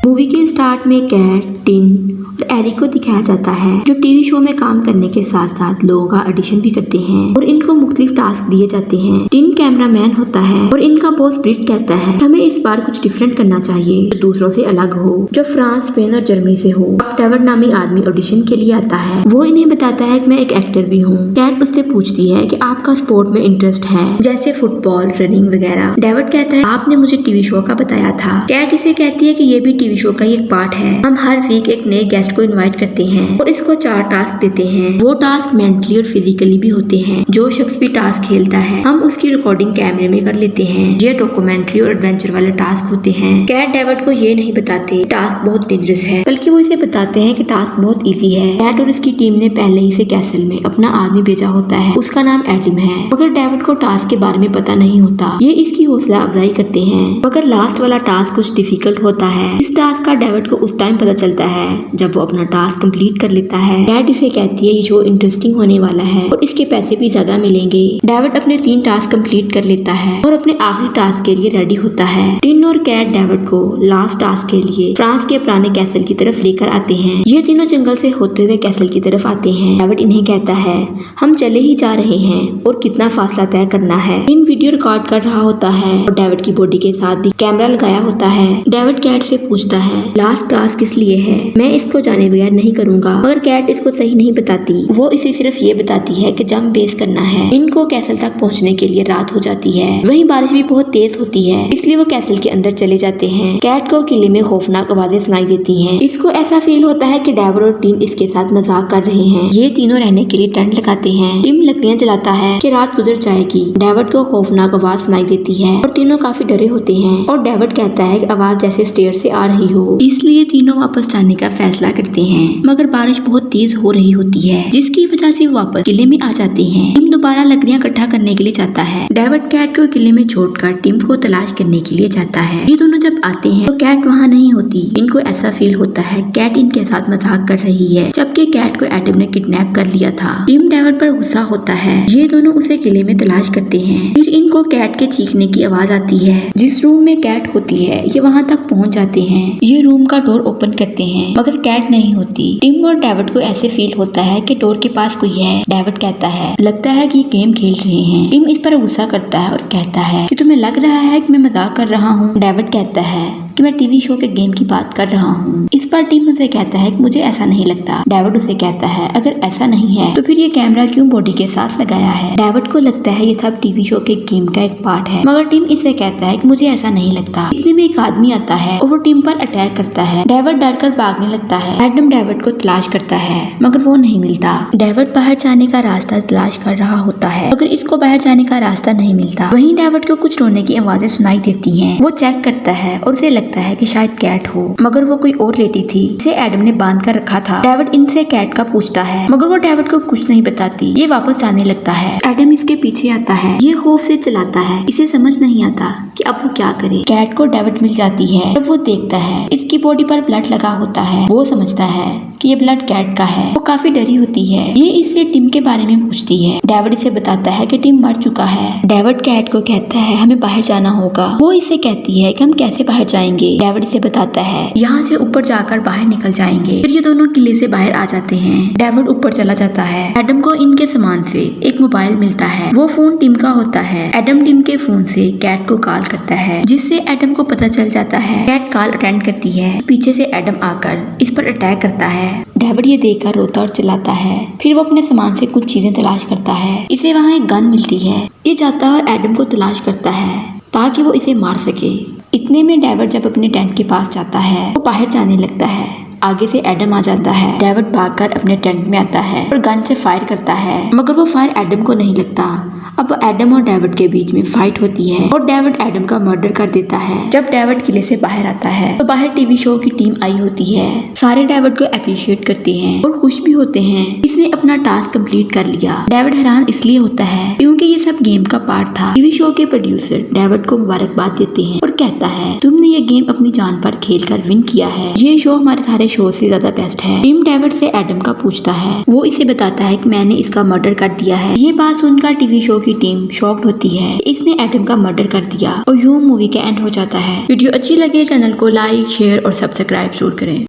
Movie के start में cat, tin और एरिक को दिखाया जाता है जो टीवी शो में काम करने के साथ साथ लोगों का ऑडिशन भी करते हैं और इनको मुख्तलिफ टास्क दिए जाते हैं। टिन कैमरामैन होता है और इनका बॉस ब्रिट कहता है हमें इस बार कुछ डिफरेंट करना चाहिए जो दूसरों से अलग हो, जो फ्रांस, स्पेन और जर्मनी से हो। अब डेविड नामी आदमी ऑडिशन के लिए आता है। वो इन्हें बताता है कि मैं एक एक्टर भी हूँ। कैट उससे पूछती है कि आपका स्पोर्ट में इंटरेस्ट है जैसे फुटबॉल, रनिंग वगैरह। डेविड कहता है आपने मुझे टीवी शो का बताया था। कैट इसे कहती है कि ये भी टीवी शो का ही एक पार्ट है। हम हर वीक एक नए गेस्ट को इनवाइट करते हैं और इसको 4 टास्क देते हैं। वो टास्क मेंटली और फिजिकली भी होते हैं। जो शख्स भी टास्क खेलता है हम उसकी रिकॉर्डिंग कैमरे में कर लेते हैं। ये डॉक्यूमेंट्री और एडवेंचर वाले टास्क होते हैं। कैट डेविड को ये नहीं बताते टास्क बहुत डेंजरस है, बल्कि वो इसे बताते हैं कि टास्क बहुत इजी है। कैट और इसकी टीम ने पहले ही से कैसल में अपना आदमी भेजा होता है, उसका नाम एडम है। मगर डेविड को टास्क के बारे में पता नहीं होता। ये इसकी हौसला अफजाई करते हैं। मगर लास्ट वाला टास्क कुछ डिफिकल्ट होता है। इस टास्क का डेविड को उस टाइम पता चलता है जब वो अपना टास्क कंप्लीट कर लेता है। कैट इसे कहती है ये शो इंटरेस्टिंग होने वाला है और इसके पैसे भी ज्यादा मिलेंगे। डेविड अपने 3 टास्क कंप्लीट कर लेता है और अपने आखिरी टास्क के लिए रेडी होता है। टिन और कैट डेविड को लास्ट टास्क के लिए फ्रांस के पुराने कैसल की तरफ लेकर आते हैं। ये तीनों जंगल से होते हुए कैसल की तरफ आते हैं। डेविड इन्हें कहता है हम चले ही जा रहे हैं और कितना फासला तय करना है। टिन वीडियो रिकॉर्ड कर रहा होता है और डेविड की बॉडी के साथ भी कैमरा लगाया होता है। डेविड कैट से पूछता है लास्ट टास्क किस लिए है, मैं इसको जाने बगैर नहीं करूंगा। मगर कैट इसको सही नहीं बताती। वो इसे सिर्फ ये बताती है कि जंप बेस करना है। इनको कैसल तक पहुंचने के लिए रात हो जाती है। वहीं बारिश भी बहुत तेज होती है, इसलिए वो कैसल के अंदर चले जाते हैं। कैट को किले में खौफनाक आवाजें सुनाई देती हैं। इसको ऐसा फील होता है कि डेविड और टिन इसके साथ मजाक कर रहे हैं। ये तीनों रहने के लिए टेंट लगाते हैं। टिम लकड़ियां जलाता है कि रात गुजर जाएगी। डेविड को खौफनाक आवाज सुनाई देती है और तीनों काफी डरे होते हैं और डेविड कहता है कि आवाज जैसे स्टेयर से आ रही हो, इसलिए तीनों वापस जाने का फैसला करते हैं। मगर बारिश बहुत तेज हो रही होती है जिसकी वजह से वो वापस किले में आ जाते हैं। टिम दोबारा लकड़ियां इकट्ठा करने के लिए जाता है। डेविड कैट को किले में छोड़कर टिम को तलाश करने के लिए जाता है। ये दोनों जब आते हैं तो कैट वहाँ नहीं होती। इनको ऐसा फील होता है कैट इनके साथ मजाक कर रही है, जबकि कैट को एडम ने किडनैप कर लिया था। टिम डेविड पर गुस्सा होता है। ये दोनों उसे किले में तलाश करते हैं। फिर इनको कैट के चीखने की आवाज आती है। जिस रूम में कैट होती है ये वहाँ तक पहुँच जाते हैं। ये रूम का डोर ओपन करते हैं मगर कैट नहीं होती। टिम और डेविड को ऐसे फील होता है कि डोर के पास कोई है। डेविड कहता है लगता है कि ये गेम खेल रहे हैं। टिम इस पर गुस्सा करता है और कहता है कि तुम्हें लग रहा है कि मैं मजाक कर रहा हूँ। डेविड कहता है कि मैं टीवी शो के गेम की बात कर रहा हूँ। इस पर टिम उसे कहता है कि मुझे ऐसा नहीं लगता। डेविड उसे कहता है अगर ऐसा नहीं है तो फिर ये कैमरा क्यों बॉडी के साथ लगाया है। डेविड को लगता है ये सब टीवी शो के गेम का एक पार्ट है, मगर टिम इसे कहता है कि मुझे ऐसा नहीं लगता। इतने में एक आदमी आता है और वो टिम पर अटैक करता है। डेविड डरकर भागने लगता है। एडम डेविड को तलाश करता है मगर वो नहीं मिलता। डेविड बाहर जाने का रास्ता तलाश कर रहा होता है मगर इसको बाहर जाने का रास्ता नहीं मिलता। वहीं डेविड को कुछ रोने की आवाजें सुनाई देती हैं। वो चेक करता है और उसे लगता है कि शायद कैट हो, मगर वो कोई और लेडी थी जिसे एडम ने बांध कर रखा था। डेविड इनसे कैट का पूछता है मगर वो डेविड को कुछ नहीं बताती। ये वापस जाने लगता है। एडम इसके पीछे आता है। ये खौफ से चलाता है। इसे समझ नहीं आता कि अब वो क्या करे। कैट को डेविड मिल जाती है। जब वो देखता है इसकी बॉडी पर ब्लड लगा होता है, वो समझता है कि ये ब्लड कैट का है। वो काफी डरी होती है। ये इससे टिम के बारे में पूछती है। डेविड इसे बताता है कि टिम मर चुका है। डेविड कैट को कहता है हमें बाहर जाना होगा। वो इसे कहती है कि हम कैसे बाहर जाएंगे। डेविड इसे बताता है यहाँ से ऊपर जाकर बाहर निकल जाएंगे। फिर ये दोनों किले से बाहर आ जाते हैं। डेविड ऊपर चला जाता है। एडम को इनके सामान से एक मोबाइल मिलता है। वो फोन टिम का होता है। एडम टिम के फोन से कैट को कॉल करता है जिससे एडम को पता चल जाता है। कैट कॉल अटेंड करती है। पीछे से एडम आकर इस पर अटैक करता है। डेविड ये देखकर रोता और चिल्लाता है। फिर वो अपने सामान से कुछ चीजें तलाश करता है। इसे वहाँ एक गन मिलती है। ये जाता है और एडम को तलाश करता है ताकि वो इसे मार सके। इतने में डेविड जब अपने टेंट के पास जाता है वो बाहर जाने लगता है। आगे से एडम आ जाता है। डेविड भागकर अपने टेंट में आता है और गन से फायर करता है मगर वो फायर एडम को नहीं लगता। अब एडम और डेविड के बीच में फाइट होती है और डेविड एडम का मर्डर कर देता है। जब डेविड किले से बाहर आता है तो बाहर टीवी शो की टीम आई होती है। सारे डेविड को अप्रिशिएट करते हैं और खुश भी होते हैं इसने अपना टास्क कंप्लीट कर लिया। डेविड हैरान इसलिए होता है क्योंकि ये सब गेम का पार्ट था। टीवी शो के प्रोड्यूसर डेविड को मुबारकबाद देते हैं और कहता है तुमने ये गेम अपनी जान पर खेल कर विन किया है। ये शो हमारे सारे शो से ज्यादा बेस्ट है। टिम डेविड से एडम का पूछता है, वो इसे बताता है कि मैंने इसका मर्डर कर दिया है। ये बात सुनकर टीवी शो की टीम शॉक्ड होती है, इसने एडम का मर्डर कर दिया और यूं मूवी का एंड हो जाता है। वीडियो अच्छी लगे चैनल को लाइक शेयर और सब्सक्राइब जरूर करें।